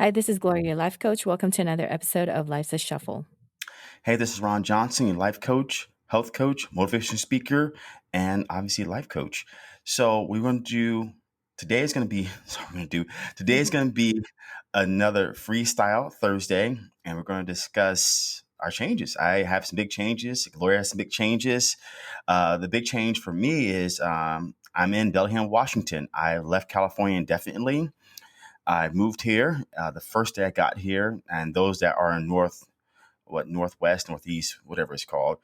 Hi, this is Gloria, your life coach. Welcome to another episode of Life's a Shuffle. Hey, this is Ron Johnson, your life coach, health coach, motivation speaker, and obviously life coach. So we're going to do today is going to be sorry, we're going to do today is going to be another freestyle Thursday, and we're going to discuss our changes. I have some big changes. Gloria has some big changes. The big change for me is I'm in Bellingham, Washington. I left California indefinitely. I moved here the first day I got here, and those that are in northwest, northeast, whatever it's called.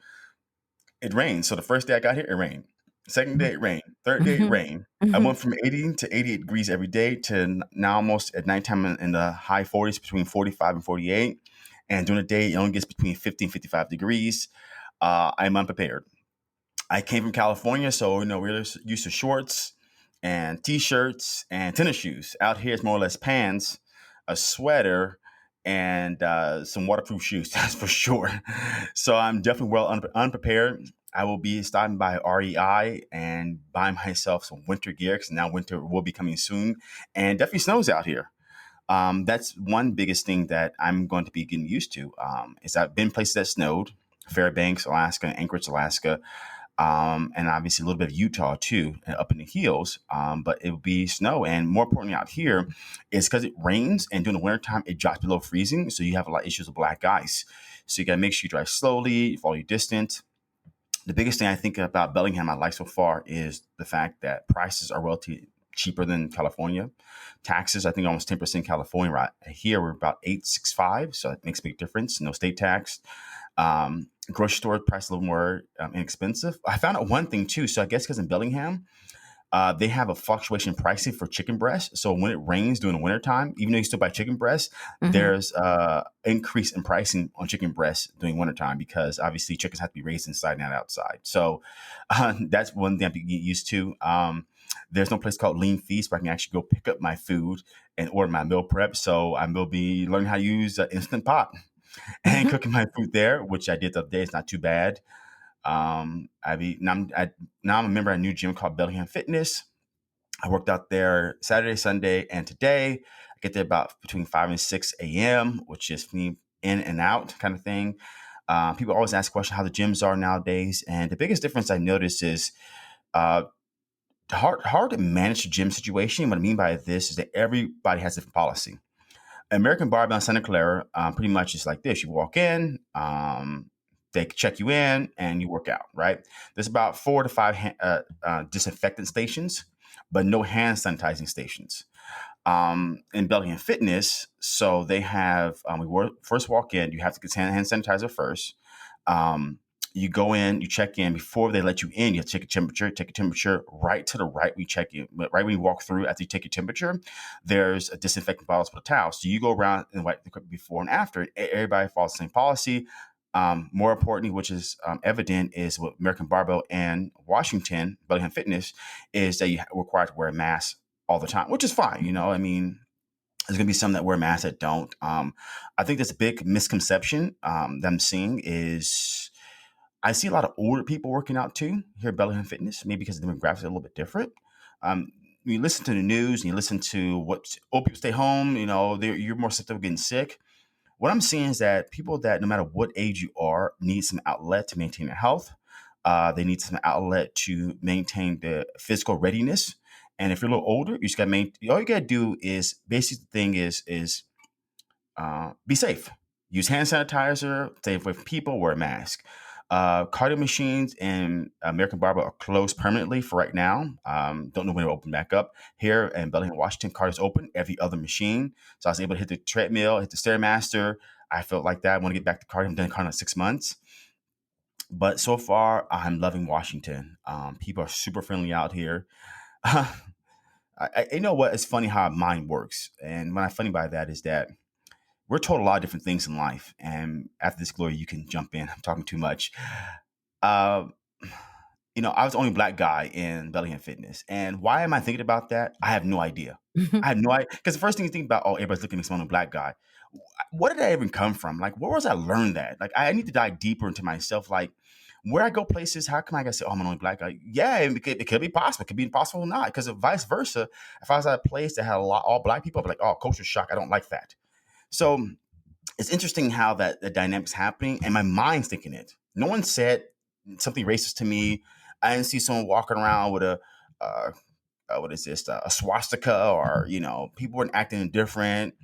It rained. So the first day I got here, it rained. Second day, it rained. Third day, it Mhm. rained. I Mhm. went from 80 to 88 degrees every day to now almost at nighttime in the high 40s, between 45 and 48. And during the day, it only gets between 50 and 55 degrees. I'm unprepared. I came from California, so we're used to shorts and t-shirts and tennis shoes. Out here, it's more or less pants, a sweater, and some waterproof shoes. That's for sure. So I'm definitely well unprepared. I will be stopping by REI and buying myself some winter gear because now winter will be coming soon, and definitely snows out here. That's one biggest thing that I'm going to be getting used to. Is I've been places that snowed, Fairbanks, Alaska, Anchorage, Alaska, and obviously a little bit of Utah too, up in the hills. But it will be snow, and more importantly, out here is because it rains, and during the wintertime it drops below freezing, so you have a lot of issues with black ice. So you got to make sure you drive slowly, follow your distance. The biggest thing I think about Bellingham I like so far is the fact that prices are relatively cheaper than California. Taxes, I think almost 10% California. Right here, we're about 865, so that makes a big difference. No state tax. Grocery store price a little more inexpensive. I found out one thing too. So I guess because in Bellingham, they have a fluctuation pricing for chicken breast. So when it rains during the wintertime, even though you still buy chicken breast, there's increase in pricing on chicken breast during wintertime because obviously chickens have to be raised inside, not outside. So that's one thing I'm getting used to. There's no place called Lean Feast where I can actually go pick up my food and order my meal prep. So I will be learning how to use Instant Pot and Mhm. cooking my food there, which I did the other day. It's not too bad. Now I'm a member of a new gym called Bellingham Fitness. I worked out there Saturday, Sunday, and today. I get there about between 5 and 6 a.m., which is me in and out kind of thing. People always ask questions how the gyms are nowadays. And the biggest difference I notice is uh, hard to manage the gym situation. What I mean by this is that everybody has a different policy. American Barbell in Santa Clara pretty much is like this. You walk in, they check you in, and you work out, right? There's about 4 to 5 disinfectant stations, but no hand sanitizing stations. In Bellingham Fitness, so they have, first walk in, you have to get hand sanitizer first. Um, you go in, you check in. Before they let you in, you have to take a temperature right to the right when you check in. But right when you walk through, after you take your temperature, there's a disinfectant bottles with a towel. So you go around and wipe the equipment before and after. Everybody follows the same policy. More importantly, which is evident, is with American Barbell and Washington, Bellingham Fitness, is that you're required to wear a mask all the time, which is fine. I mean, there's going to be some that wear masks that don't. I think that's a big misconception that I'm seeing is I see a lot of older people working out too here at Bellingham Fitness, maybe because the demographics are a little bit different. You listen to the news and you listen to what old people stay home, you're more susceptible to getting sick. What I'm seeing is that people that no matter what age you are need some outlet to maintain their health. They need some outlet to maintain the physical readiness. And if you're a little older, you just got to maintain. All you got to do is basically the thing is be safe. Use hand sanitizer. Stay away from people. Wear a mask. Cardio machines and American Barbell are closed permanently for right now. Don't know when they'll open back up. Here in Bellingham, Washington, cardio's open. Every other machine. So I was able to hit the treadmill, hit the Stairmaster. I felt like that. I want to get back to cardio. I've done cardio in 6 months. But so far, I'm loving Washington. People are super friendly out here. You know what? It's funny how mind works. And what I'm funny by that is that we're told a lot of different things in life. And after this, Glory, you can jump in. I'm talking too much. Uh, I was the only black guy in Bellingham Fitness. And why am I thinking about that? I have no idea. I have no idea. Because the first thing you think about, oh, everybody's looking at me, a black guy. What did that even come from? Like, where was I learned that? Like, I need to dive deeper into myself. Like, where I go places, how come I gotta say, oh, I'm an only black guy? Yeah, it could be possible. It could be impossible or not. Because vice versa, if I was at a place that had a lot all black people, I'd be like, oh, culture shock. I don't like that. So it's interesting how that the dynamic's happening, and my mind's thinking it. No one said something racist to me. I didn't see someone walking around with a what is this, a swastika, or people weren't acting different.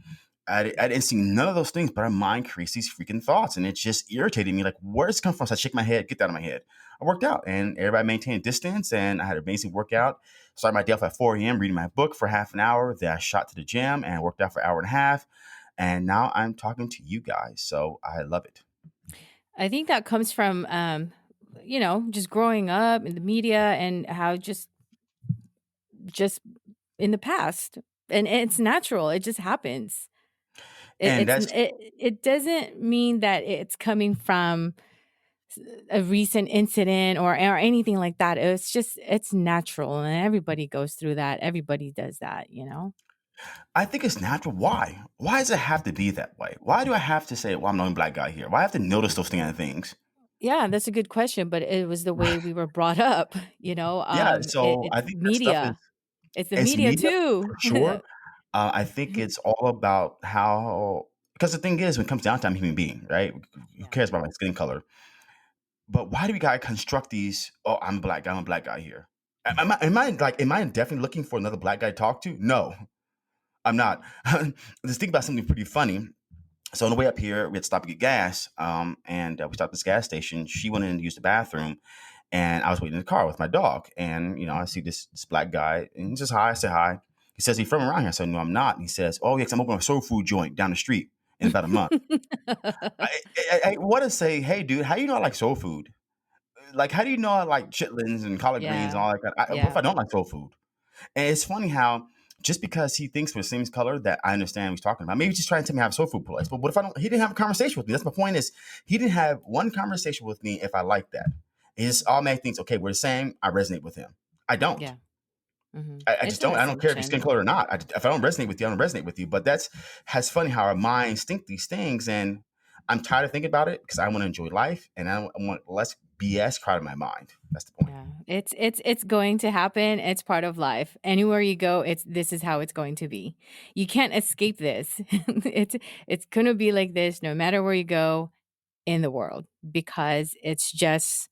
I didn't see none of those things, but our mind creates these freaking thoughts, and it's just irritating me. Like, where does it come from? So I shake my head, get that out of my head. I worked out, and everybody maintained distance, and I had an amazing workout. Started my day off at 4 a.m. reading my book for half an hour. Then I shot to the gym and worked out for an hour and a half. And now I'm talking to you guys, so I love it. I think that comes from, just growing up in the media and how just in the past, and it's natural. It just happens. It, And it's that's it, it doesn't mean that it's coming from a recent incident or anything like that. It's natural, and everybody goes through that. Everybody does that. I think it's natural. Why? Why does it have to be that way? Why do I have to say, well, I'm the only black guy here? Why do I have to notice those kind of things? Yeah, that's a good question, but it was the way we were brought up. Yeah, so It's I think that stuff is media. It's the it's media media too. for sure. I think it's all about how, because the thing is, when it comes down to, I'm a human being, right? Who Yeah. cares about my skin color? But why do we gotta construct these? Oh, I'm a black guy. I'm a black guy here. Am I definitely looking for another black guy to talk to? No, I'm not. Let's think about something pretty funny. So on the way up here, we had to stop to get gas, and we stopped at this gas station. She went in to use the bathroom, and I was waiting in the car with my dog. And I see this black guy, and he says hi. I say hi. He says, "He's from around here." I said, "No, I'm not." And he says, "Oh yeah, 'cause I'm opening a soul food joint down the street in about a month." I want to say, "Hey, dude, how do you know I like soul food? Like, how do you know I like chitlins and collard greens and Yeah. all that? What if I Yeah. don't like soul food?" And it's funny how just because he thinks we're the same color, that I understand what he's talking about. Maybe he's just trying to tell me I have a soul food place. But what if I don't? He didn't have a conversation with me. That's my point. Is he didn't have one conversation with me if I like that. He just automatically thinks, okay, we're the same. I resonate with him. I don't. Yeah. I It's just an don't. I don't care if your skin assumption. color or not. If I don't resonate with you, I don't resonate with you. But has funny how our minds think these things, and I'm tired of thinking about it because I want to enjoy life, and I want less BS crowd in my mind. That's the point. Yeah. It's going to happen. It's part of life. Anywhere you go, this is how it's going to be. You can't escape this. It's going to be like this no matter where you go in the world, because it's just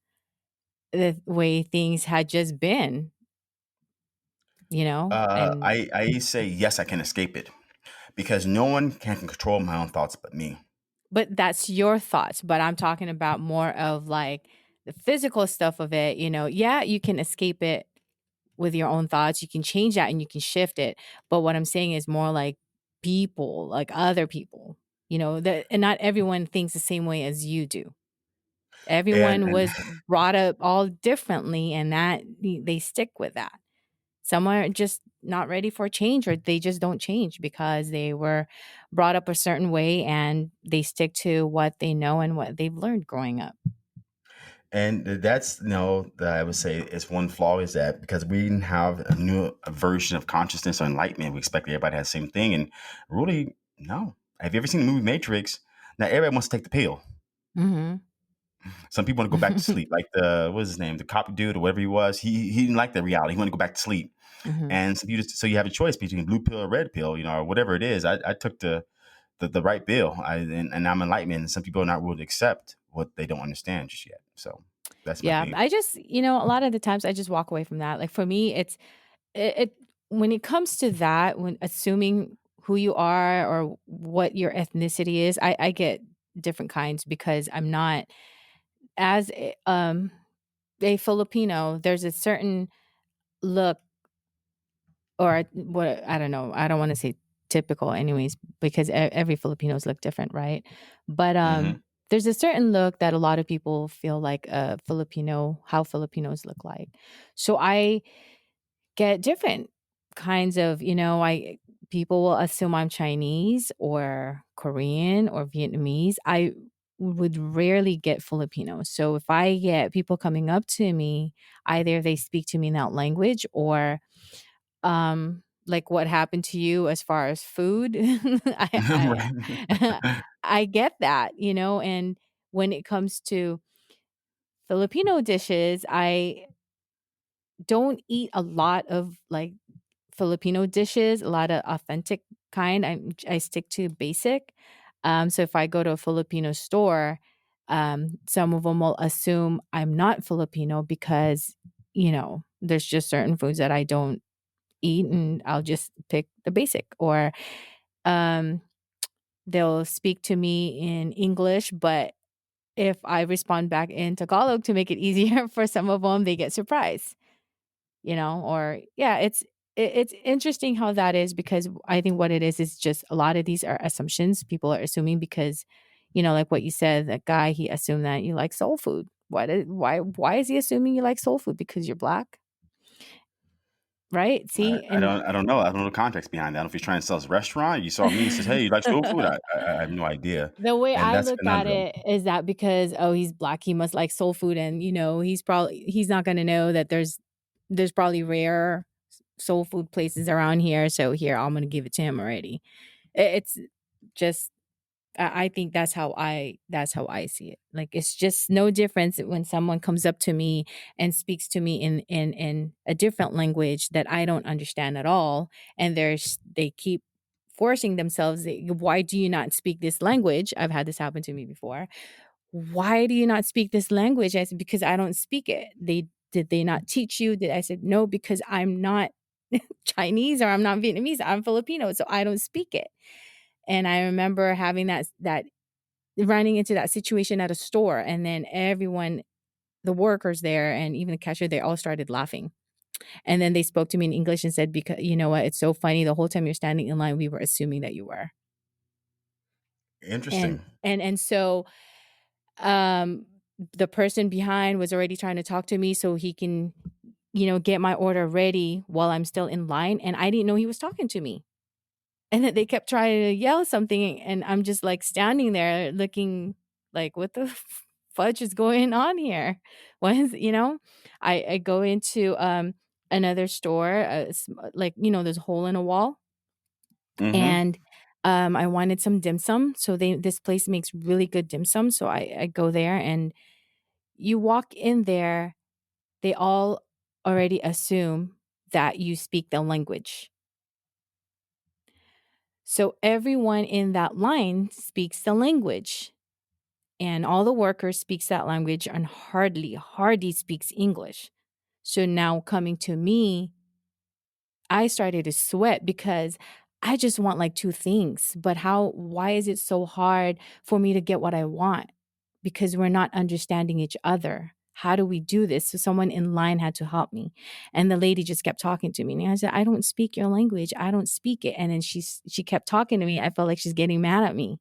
the way things had just been. And I say yes, I can escape it because no one can control my own thoughts but me. but that's your thoughts, but I'm talking about more of like the physical stuff of it. Yeah, you can escape it with your own thoughts. You can change that and you can shift it. But what I'm saying is more like people, like other people, that, and not everyone thinks the same way as you do. Everyone And was brought up all differently, and that they stick with that. Some are just not ready for change, or they just don't change because they were brought up a certain way and they stick to what they know and what they've learned growing up. that's that I would say is one flaw, is that because we didn't have a new version of consciousness or enlightenment, we expect everybody to have the same thing, and really no. Have you ever seen the movie Matrix? Now everybody wants to take the pill. Mhm. Some people want to go back to sleep, like the what's his name, the cop dude or whatever he was. He didn't like the reality. He wanted to go back to sleep. Mhm. And so you have a choice between blue pill or red pill, or whatever it is. I took the right bill. And I'm enlightenment. And some people are not willing to accept what they don't understand just yet. So that's my Yeah, thing. I just, a lot of the times I just walk away from that. Like for me, it when it comes to that, when assuming who you are or what your ethnicity is, I get different kinds because I'm not as a Filipino. There's a certain look, or what, I don't know. I don't want to say typical, anyways, because every Filipinos look different, right? But Hmm. there's a certain look that a lot of people feel like a Filipino, how Filipinos look like. So I get different kinds of, I people will assume I'm Chinese or Korean or Vietnamese. I would rarely get Filipino. So if I get people coming up to me, either they speak to me in that language, or like what happened to you as far as food. I Right. I get that, and when it comes to Filipino dishes, I don't eat a lot of like Filipino dishes, a lot of authentic kind. I stick to basic. So if I go to a Filipino store, some of them will assume I'm not Filipino because, there's just certain foods that I don't eat, and I'll just pick the basic. Or um, they'll speak to me in English, but if I respond back in Tagalog to make it easier for some of them, they get surprised. Or yeah, it's interesting how that is, because I think what it is just a lot of these are assumptions people are assuming, because like what you said, that guy, he assumed that you like soul food. Why is he assuming you like soul food? Because you're black, right? I, See, I and don't I don't know. I don't know the context behind that. I don't know if he's trying to sell his restaurant. You saw me. He says, "Hey, you like soul food?" I have no idea, the way and I that's a look at conundrum. it is that because, oh, he's black, he must like soul food, and he's not going to know that there's probably rare soul food places around here, so here, I'm going to give it to him already. It's just, I think that's how I see it. Like, it's just no difference when someone comes up to me and speaks to me in a different language that I don't understand at all, and they keep forcing themselves. Why do you not speak this language? I've had this happen to me before. Why do you not speak this language? I said, because I don't speak it. Did they not teach you? Did I said no, because I'm not Chinese, or I'm not Vietnamese. I'm Filipino, so I don't speak it. And I remember having that running into that situation at a store, and then everyone, the workers there and even the cashier, they all started laughing. And then they spoke to me in English and said, because you know what, it's so funny. The whole time you're standing in line, we were assuming that you were. And Interesting. so um the person behind was already trying to talk to me so he can, get my order ready while I'm still in line. And I didn't know he was talking to me. And then they kept trying to yell something, and I'm just, like, standing there looking like, "What the fudge is going on here?" What is I go into, another store, like, there's a hole in a wall, Mm-hmm. and, I wanted some dim sum, so this place makes really good dim sum, so I go there, and you walk in there, they all already assume that you speak the language. So everyone in that line speaks the language, and all the workers speaks that language, and hardly speaks English. So now coming to me, I started to sweat because I just want like two things. But why is it so hard for me to get what I want? Because we're not understanding each other. How do we do this? So someone in line had to help me. And the lady just kept talking to me. And I said, I don't speak your language. I don't speak it. And then she kept talking to me. I felt like she's getting mad at me.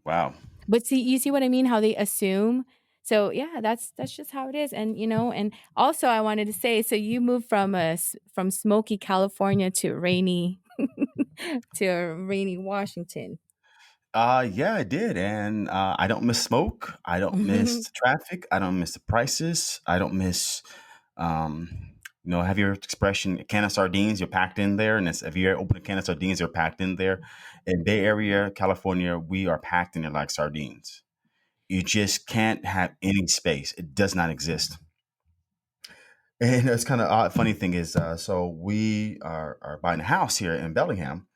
Wow. But see, you see what I mean? How they assume. So yeah, that's just how it is. And and also I wanted to say, so you moved from smoky California to rainy Washington. Yeah, I did, and I don't miss smoke. I don't miss traffic. I don't miss the prices. I don't miss, um, have your expression, a can of sardines, you're packed in there, and if you open a can of sardines, you're packed in there. In Bay Area, California, we are packed in there like sardines. You just can't have any space. It does not exist. And it's kind of odd. Funny thing is, so we are buying a house here in Bellingham,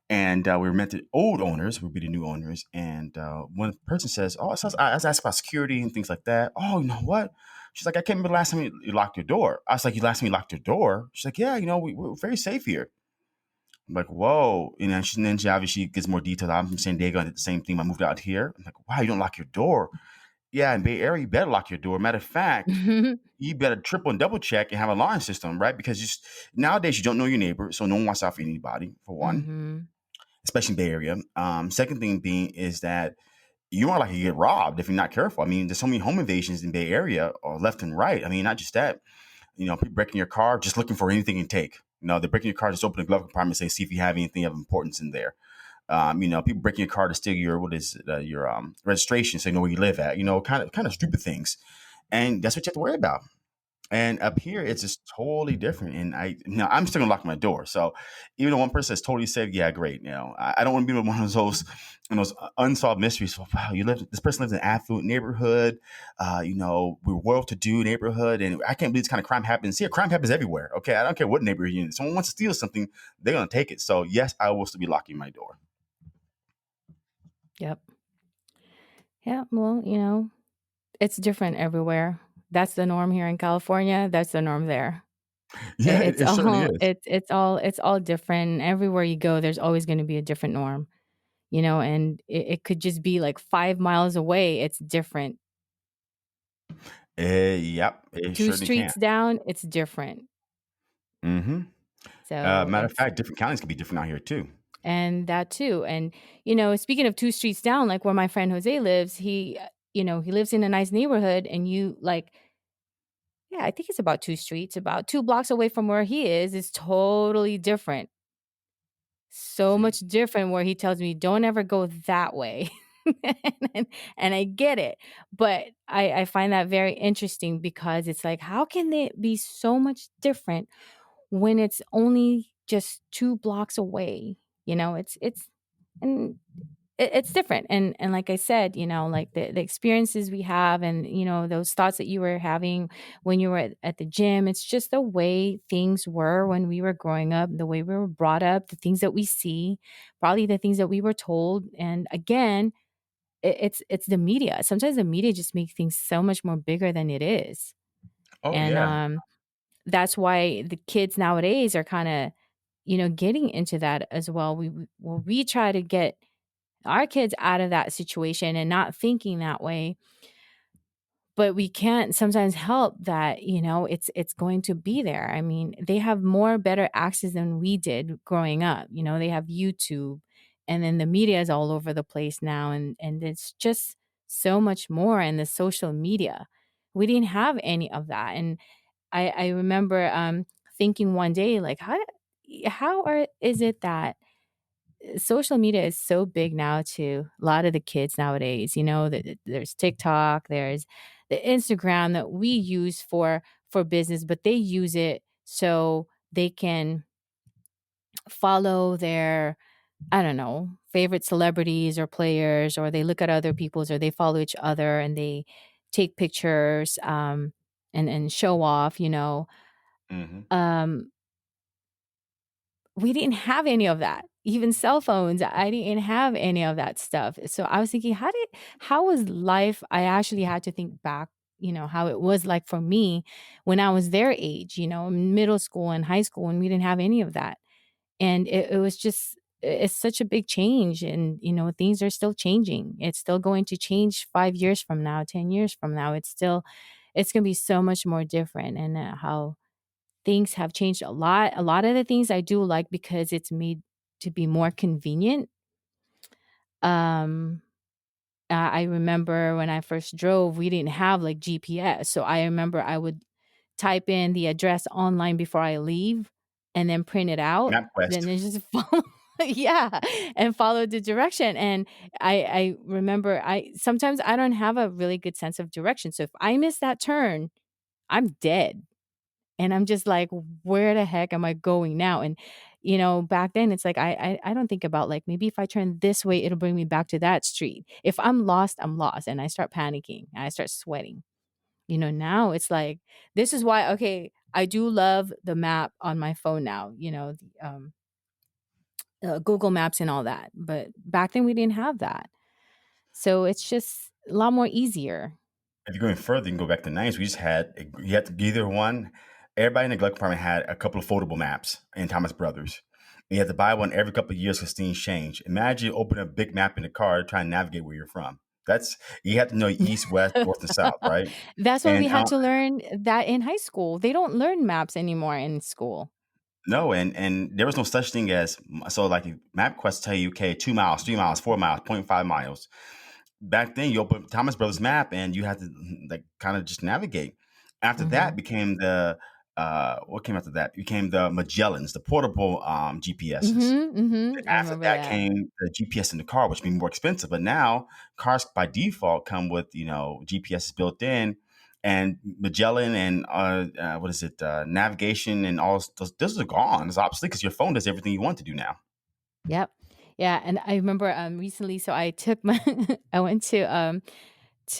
and we were meant to old owners, we'll be the new owners. And one person says, "Oh, so I was asked about security and things like that." Oh, you know what? She's like, "I can't remember the last time you locked your door." I was like, "You last time you locked your door?" She's like, "Yeah, we're very safe here." I'm like, "Whoa!" And then she obviously gives more details. I'm from San Diego. I did the same thing. I moved out here. I'm like, "Wow, you don't lock your door?" Yeah, in Bay Area, you better lock your door. Matter of fact, you better triple and double check and have an alarm system, right? Because nowadays you don't know your neighbor, so no one wants out for anybody. For one, Mhm. especially in Bay Area. Second thing being is that you are like you get robbed if you're not careful. I mean, there's so many home invasions in Bay Area, or left and right. I mean, not just that. People breaking your car, just looking for anything you take. They're breaking your car, just open the glove compartment, say, see if you have anything of importance in there. People breaking your car to steal your registration, so you know where you live at. Kind of stupid things, and that's what you have to worry about. And up here, it's just totally different. And I'm still gonna lock my door. So even though one person is totally safe, yeah, great. I don't want to be one of those unsolved mysteries. Well, wow, this person lives in an affluent neighborhood, we're well-to-do neighborhood, and I can't believe this kind of crime happens here. Crime happens everywhere. Okay, I don't care what neighborhood you're in. If someone wants to steal something, they're gonna take it. So yes, I will still be locking my door. Yep. Yeah. Well, it's different everywhere. That's the norm here in California. That's the norm there. Yeah, it, It's it certainly all is. it's all different. Everywhere you go, there's always going to be a different norm, and it could just be like 5 miles away. It's different. Yep, it Two certainly can. streets down, it's different. Hmm. So Matter of it's fact, different counties can be different out here too. and that too. And speaking of two streets down, like where my friend Jose lives, he lives in a nice neighborhood, and you like, yeah, I think it's about two streets, about 2 blocks away from where he is totally different. So See. much different where he tells me, "Don't ever go that way." and, and I get it. But I find that very interesting because it's like, how can it be so much different when it's only just 2 blocks away? And it's different. And like I said, like the experiences we have, and those thoughts that you were having when you were at the gym, it's just the way things were when we were growing up, the way we were brought up, the things that we see, probably the things that we were told. And again, it's the media. Sometimes the media just makes things so much more bigger than it is. Oh And yeah. that's why the kids nowadays are kind of getting into that as well. We try to get our kids out of that situation and not thinking that way, but we can't sometimes help that, it's going to be there. I mean, they have more better access than we did growing up. They have YouTube, and then the media is all over the place now, and it's just so much more in the social media. We didn't have any of that. And I remember thinking one day, like, is it that social media is so big now to a lot of the kids nowadays. That there's TikTok, there's the Instagram that we use for business, but they use it so they can follow their, I don't know, favorite celebrities or players, or they look at other people's, or they follow each other and they take pictures, and show off. Hmm. Um, we didn't have any of that. Even cell phones, I didn't have any of that stuff. So I was thinking, how was life? I actually had to think back, how it was like for me when I was their age, middle school and high school, and we didn't have any of that. And it was just, it's such a big change. And, things are still changing. It's still going to change 5 years from now, 10 years from now. It's going to be so much more different. And how things have changed a lot. A lot of the things I do like because it's made to be more convenient. Um, I remember when I first drove, we didn't have like GPS. So I remember I would type in the address online before I leave and then print it out. Then MapQuest. it just follow, yeah, and follow the direction. And I remember I sometimes I don't have a really good sense of direction. So if I miss that turn, I'm dead. And I'm just like, where the heck am I going now? And, back then it's like, I don't think about like, maybe if I turn this way, it'll bring me back to that street. If I'm lost, I'm lost. And I start panicking. I start sweating. Now it's like, this is why, okay, I do love the map on my phone now, Google Maps and all that. But back then we didn't have that. So it's just a lot more easier. If you're going further, you can go back to the 90s. We just had, you had to either one. Everybody in the glove compartment had a couple of foldable maps in Thomas Brothers. And you had to buy one every couple of years because things change. Imagine you open a big map in the car trying to navigate where you're from. You have to know east, west, north, and south, right? That's why we And had to learn that in high school. They don't learn maps anymore in school. no, and there was no such thing as, so like MapQuest tell you, okay, 2 miles, 3 miles, 4 miles, point 0.5 miles. Back then you open Thomas Brothers map and you had to like kind of just navigate. After that Mhm. became the what came after that? Became the Magellans, the portable GPSs. Mhm, mhm, I After remember that that. came the GPS in the car, which became more expensive. But now cars by default come with GPS built in, and Magellan and what is it, navigation and all those are gone. It's obsolete because your phone does everything you want to do now. Yep. Yeah, and I remember, recently, so I took my I went to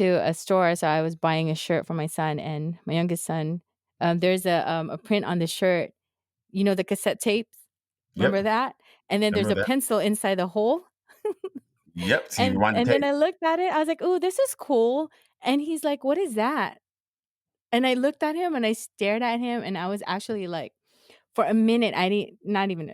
a store, so I was buying a shirt for my son and my youngest son. There's a print on the shirt, the cassette tapes? Yep, Remember that? And then there's remember a that. pencil inside the hole. Yep. So you And rewind the and then tape. I looked at it, I was like, "Ooh, this is cool." And he's like, "What is that?" And I looked at him and I stared at him, and I was actually like, for a minute, I didn't, not even,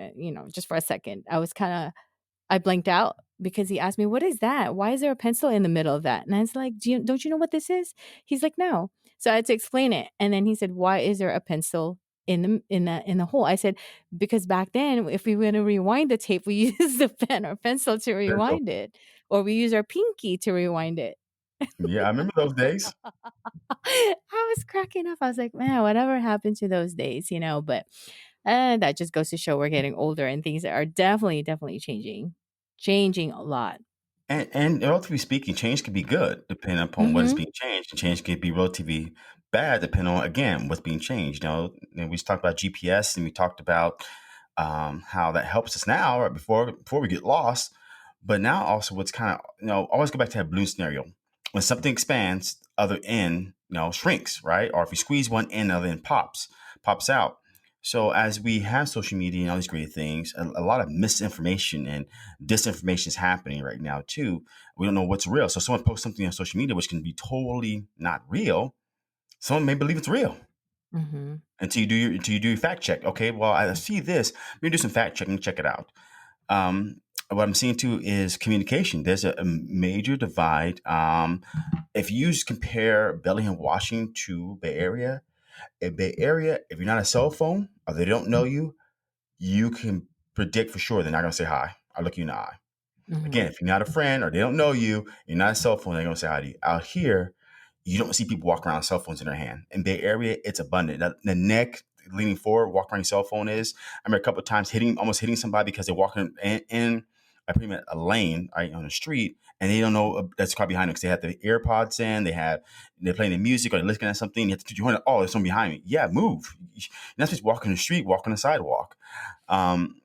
just for a second, I blanked out because he asked me, "What is that? Why is there a pencil in the middle of that?" And I was like, don't you know what this is?" He's like, "No." So I had to explain it. And then he said, "Why is there a pencil in the hole?" I said, "Because back then, if we were to rewind the tape, we use the pen or pencil to Pencil. rewind it, or we use our pinky to rewind it." Yeah, I remember those days. I was cracking up. I was like, "Man, whatever happened to those days?" But that just goes to show we're getting older, and things are definitely, definitely changing a lot. And relatively speaking, change can be good depending upon what is Mhm. being changed, and change can be relatively bad depending on again what's being changed. And we just talked about GPS, and we talked about how that helps us now, right before we get lost. But now also, what's kind of always go back to that balloon scenario. When something expands, other end shrinks, right? Or if you squeeze one end, other end pops out. So as we have social media and all these great things, a lot of misinformation and disinformation is happening right now too. We don't know what's real. So someone posts something on social media which can be totally not real. Someone may believe it's real Mhm. until you do your fact check. Okay, well I see this. Let me do some fact checking. Check it out. What I'm seeing too is communication. There's a major divide. If you just compare Bellingham, Washington to Bay Area, in Bay Area, if you're not a cell phone or they don't know you, you can predict for sure they're not going to say hi or look you in the eye. Again, Mhm. if you're not a friend or they don't know you, you're not a cell phone, they're going to say hi to you. Out here, you don't see people walk around with cell phones in their hand. In Bay Area, it's abundant. The neck leaning forward, walk around your cell phone is. I remember a couple of times almost hitting somebody because they're walking in I pretty much a lane right on the street, and they don't know that's car behind them because they have the AirPods in, they're playing the music or they're listening to something. You have to join it. Oh, there's someone behind me. Yeah, move. You're not supposed to walk on the street, walk on the sidewalk. Um,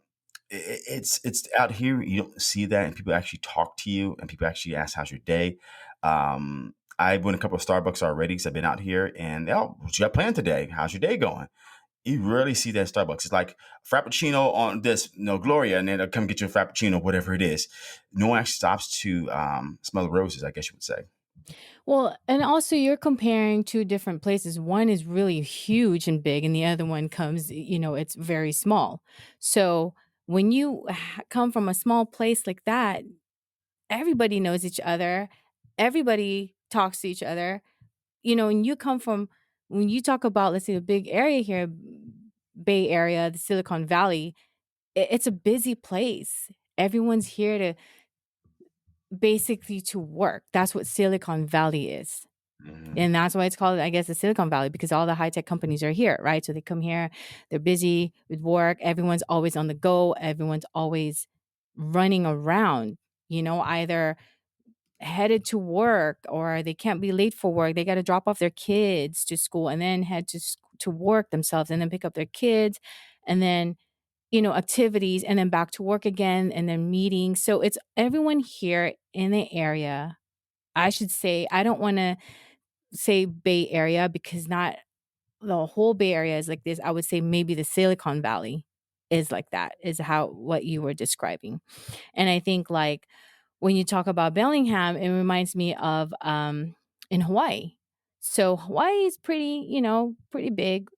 it's out here you don't see that, and people actually talk to you and people actually ask how's your day. I've been a couple of Starbucks already because I've been out here, and what you got planned today? How's your day going? You rarely see that at Starbucks. It's like frappuccino on this, no Gloria, and then they'll come get you a frappuccino, whatever it is. No one actually stops to smell the roses, I guess you would say. Well, and also you're comparing 2 different places. One is really huge and big, and the other one it's very small. So, when you come from a small place like that, everybody knows each other. Everybody talks to each other. And when you talk about, let's say, a big area here, Bay Area, the Silicon Valley, it's a busy place. Everyone's here to basically to work. That's what Silicon Valley is. Hmm. And that's why it's called, I guess, the Silicon Valley, because all the high tech companies are here, right? So they come here, they're busy with work. Everyone's always on the go. Everyone's always running around, either headed to work, or they can't be late for work. They got to drop off their kids to school and then head to work themselves and then pick up their kids and then, activities and then back to work again and then meetings. So it's everyone here in the area. I should say, I don't want to say Bay Area because not the whole Bay Area is like this. I would say maybe the Silicon Valley is like that, is how what you were describing. And I think, like, when you talk about Bellingham, it reminds me of in Hawaii. So Hawaii is pretty big,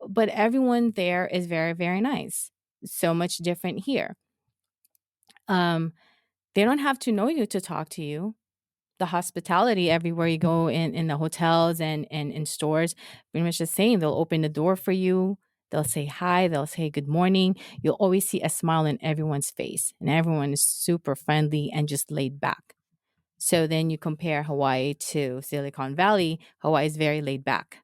but everyone there is very, very nice. So much different here. Um, they don't have to know you to talk to you. The hospitality everywhere you go in the hotels and in stores, pretty much the same. They'll open the door for you. They'll say hi. They'll say good morning. You'll always see a smile on everyone's face, and everyone is super friendly and just laid back. So then you compare Hawaii to Silicon Valley. Hawaii is very laid back.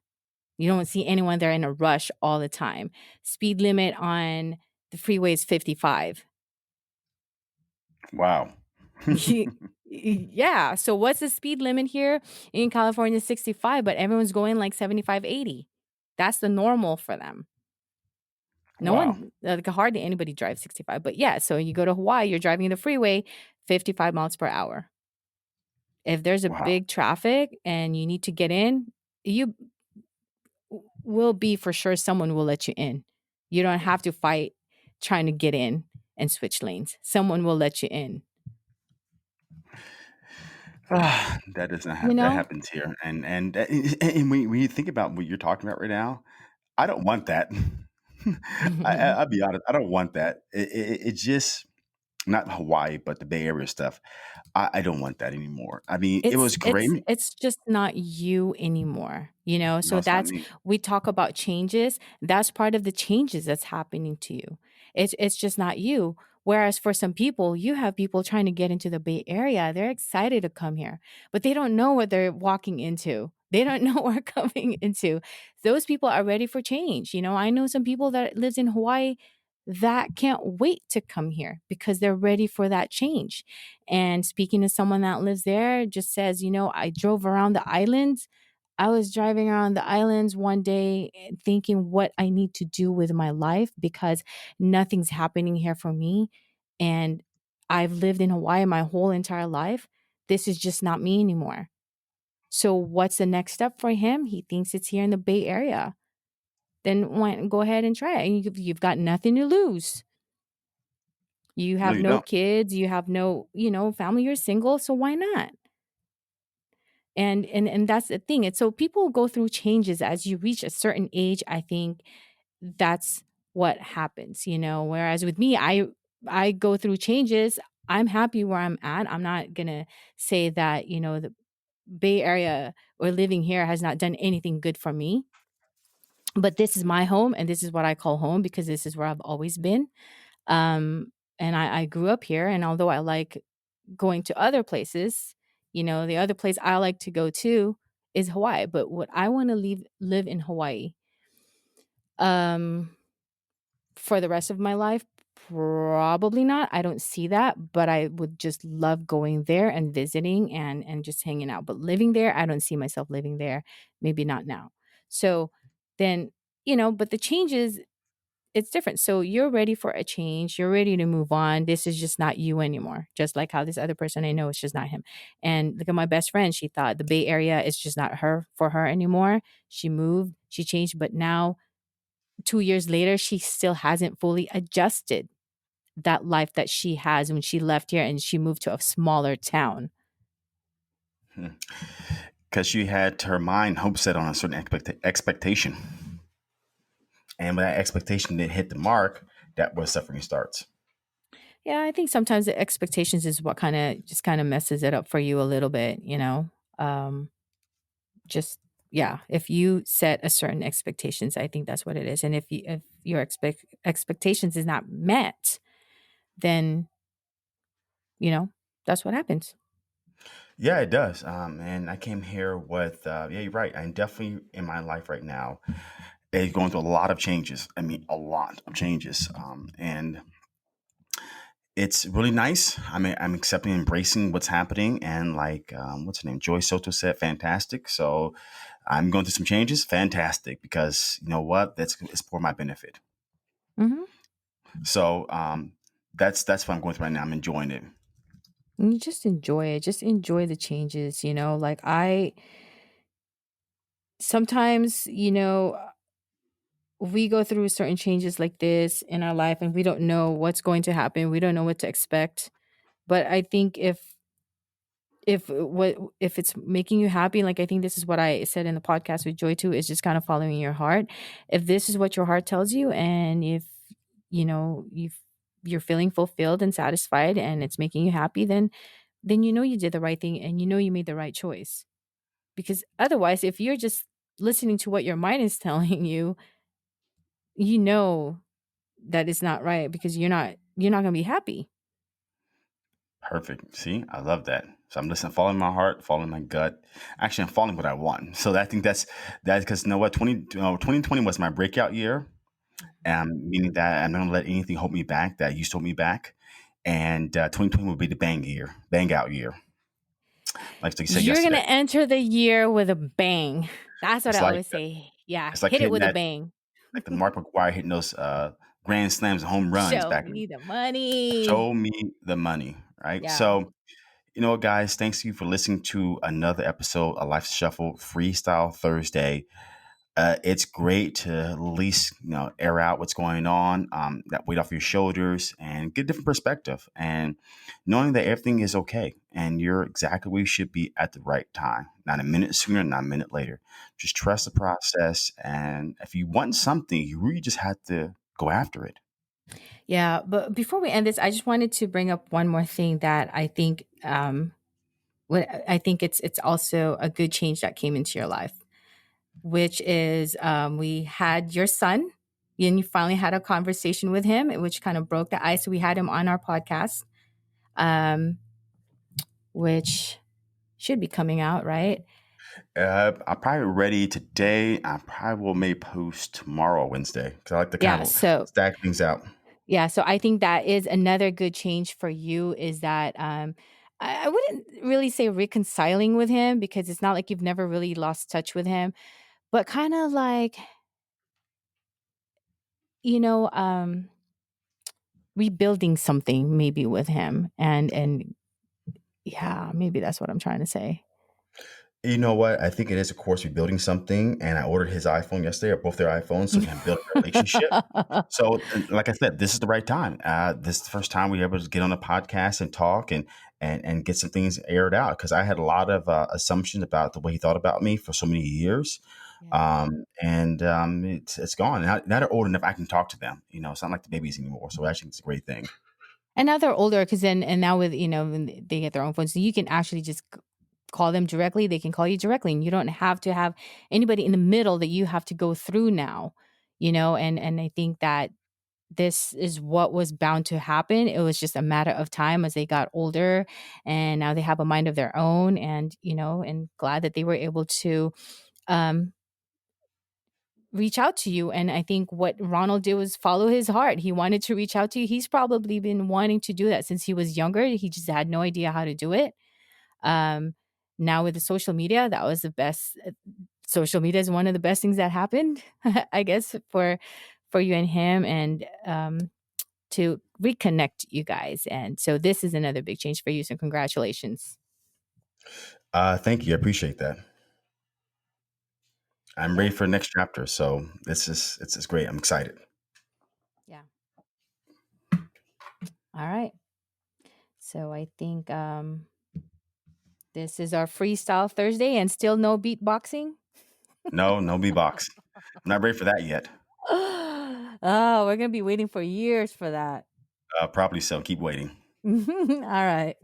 You don't see anyone there in a rush all the time. Speed limit on the freeway is 55. Wow. Yeah. So what's the speed limit here in California? 65, but everyone's going like 75, 80. That's the normal for them. No Wow. one, like, hardly anybody drives 65. But yeah, so you go to Hawaii, you're driving the freeway 55 miles per hour. If there's a Wow. big traffic and you need to get in, you will be for sure someone will let you in. You don't have to fight trying to get in and switch lanes. Someone will let you in, That does not you that know? happens here, and when you think about what you're talking about right now, I don't want that. I'll be honest, I don't want that. It's just not Hawaii, but the Bay Area stuff. I don't want that anymore. I mean, it It's was great. it's it's just not you anymore, you know? No, So it's not that's me. we talk about changes, that's part of the changes that's happening to you. It's just not you. Whereas for some people, you have people trying to get into the Bay Area, they're excited to come here, but they don't know what they're walking into. They don't know what they're coming into. Those people are ready for change, you know? I know some people that lives in Hawaii that can't wait to come here because they're ready for that change. And speaking to someone that lives there, just says, I drove around the islands. I was driving around the islands one day thinking what I need to do with my life because nothing's happening here for me. And I've lived in Hawaii my whole entire life. This is just not me anymore. So, what's the next step for him? He thinks it's here in the Bay Area. Then go ahead and try it. You've got nothing to lose. You No, have you no don't. kids, you have no, family, you're single, so why not? And that's the thing. And so people go through changes as you reach a certain age. I think that's what happens, whereas with me, I go through changes. I'm happy where I'm at. I'm not going to say that, the Bay Area or living here has not done anything good for me, but this is my home and this is what I call home because this is where I've always been. And I grew up here, and although I like going to other places, the other place I like to go to is Hawaii. But would I want to live in Hawaii um for the rest of my life? Probably not. I don't see that, but I would just love going there and visiting and just hanging out. But living there, I don't see myself living there. Maybe not now. So then, but the changes, it's different. So you're ready for a change. You're ready to move on. This is just not you anymore. Just like how this other person I know, it's just not him. And look at my best friend. She thought the Bay Area is just not her for her anymore. She moved, she changed, but now 2 years later, she still hasn't fully adjusted that life that she has when she left here and she moved to a smaller town. Because she had her mind hope set on a certain expectation. And when that expectation didn't hit the mark, that where suffering starts. Yeah, I think sometimes the expectations is what kind of messes it up for you a little bit, Um, just yeah, if you set a certain expectations, I think that's what it is. And if your expectations is not met, then you know that's what happens. Yeah, it does. And I came here with, yeah, you're right. I'm definitely in my life right now. It's going through a lot of changes. I mean, a lot of changes. And it's really nice. I mean, I'm accepting, embracing what's happening. And like, what's her name? Joy Soto said, fantastic. So I'm going through some changes. Fantastic. Because you know what? It's for my benefit. Hmm. So that's what I'm going through right now. I'm enjoying it. And you just enjoy it. Just enjoy the changes. Like I sometimes we go through certain changes like this in our life, and we don't know what's going to happen. We don't know what to expect. But I think if it's making you happy, like I think this is what I said in the podcast with Joy too, is just kind of following your heart. If this is what your heart tells you, and if you're feeling fulfilled and satisfied and it's making you happy, then you did the right thing and you made the right choice. Because otherwise, if you're just listening to what your mind is telling you, you know that it's not right because you're not going to be happy. Perfect. See, I love that. So I'm listening, following my heart, following my gut. Actually, I'm following what I want. So I think that's because you know what, 2020 was my breakout year. Meaning that I'm not gonna let anything hold me back that used to hold me back. And 2020 will be the bang out year. Like you said You're gonna yesterday, enter the year with a bang. That's what it's I like always say. Yeah, it's like hit it hitting with a that bang. like the Mark McGuire hitting those grand slams and home runs Show back in me the money. show me the money, right? Yeah. So, you know what, guys, thanks you for listening to another episode of Life Shuffle Freestyle Thursday. It's great to at least air out what's going on, that weight off your shoulders, and get a different perspective, and knowing that everything is okay and you're exactly where you should be at the right time, not a minute sooner, not a minute later. Just trust the process, and if you want something, you really just have to go after it. Yeah, but before we end this, I just wanted to bring up one more thing that I think what I think it's also a good change that came into your life, which is we had your son and you finally had a conversation with him, which kind of broke the ice. So we had him on our podcast, um, which should be coming out, right? I'm probably ready today. I probably will may post tomorrow or Wednesday because I like to Yeah. kind of So stack things out. yeah, so I think that is another good change for you is that I wouldn't really say reconciling with him because it's not like you've never really lost touch with him, but kind of like, you know, rebuilding something maybe with him and yeah, maybe that's what I'm trying to say. You know what? I think it is, of course, rebuilding something. And I ordered his iPhone yesterday, or both their iPhones, so we can build a relationship. So, like I said, this is the right time. This is the first time we were able to get on a podcast and talk and get some things aired out because I had a lot of assumptions about the way he thought about me for so many years, Yeah. and it's gone. Now they're old enough, I can talk to them. It's not like the babies anymore. So actually, it's a great thing. And now they're older because then and now with when they get their own phones, so you can actually just call them directly. They can call you directly, and you don't have to have anybody in the middle that you have to go through now. And I think that this is what was bound to happen. It was just a matter of time as they got older, and now they have a mind of their own. And and glad that they were able to um, reach out to you. And I think what Ronald did was follow his heart. He wanted to reach out to you. He's probably been wanting to do that since he was younger. He just had no idea how to do it. Um, Now with the social media, that was the best. Social media is one of the best things that happened, I guess, for you and him, and to reconnect you guys. And so this is another big change for you. So congratulations. Thank you. I appreciate that. I'm ready Okay. for the next chapter. So it's great. I'm excited. Yeah. All right. So I think this is our freestyle Thursday and still no beatboxing. No, no B box. I'm not ready for that yet. Oh, we're going to be waiting for years for that. Probably so. Keep waiting. All right.